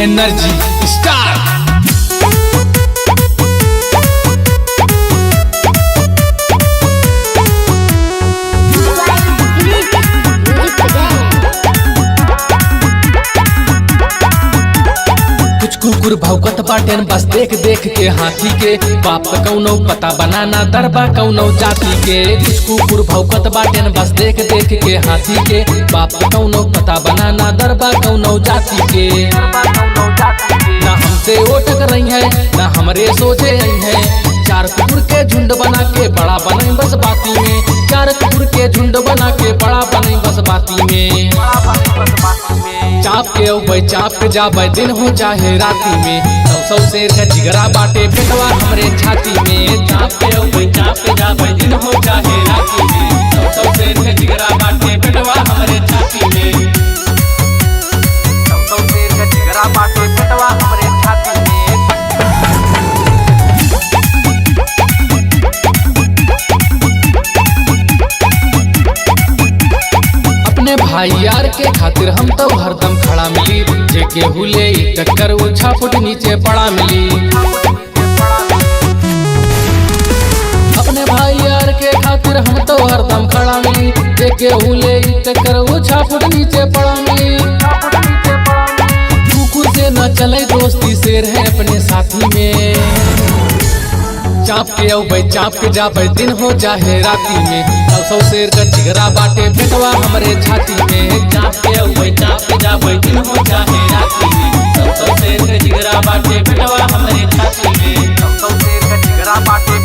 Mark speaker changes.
Speaker 1: Energy star. कुकुर भौकत बाटेन बस देख देख के हाथी के, बाप कौनो पता बनाना दरबा कौनो जाति के। कुछ कुकुर भौकत बाटेन बस देख देख के हाथी के, बाप कौनो पता बनाना दरबा कौनो जाति के। ना हमसे वो टक रही है ना हमरे सोचे रही है, चार कुकुर के झुंड बना के बड़ा बने बस बाती में। चार कुकुर के झुंड बना के बड़ा बने बस बाती में। चाप के औबे चाप के जाबे दिन हो चाहे राती में, सौ शेर का जिगरा बाटे पेटवा हमरे छाती में। चाप के औबे चाप के जाबे दिन हो चाहे राती में, सौ शेर का जिगरा बाटे पेटवा हमरे छाती में। सौ शेर का जिगरा बाटे पेटवा हमरे छाती में। अपने भाई यार के खातिर हम तो हरदम खड़ा मिली, जेके हुले टक्कर वो छापुट नीचे पड़ा मिली। अपने भाई यार के खातिर हम तो हरदम खड़ा मिली, जेके हुले टक्कर वो छापुट नीचे पड़ा मिली। कुकुर से न चले दोस्ती शेर है अपने साथी में। चाप के औबे चाप के जाबे दिन हो चाहे राती में, सौ शेर का जिगरा बाटे पेटवा हमरे छाती में। चाप के औबे चाप के जाबे दिन हो चाहे राती में, सौ शेर का जिगरा बाटे पेटवा हमरे छाती में। सौ शेर का जिगरा बाटे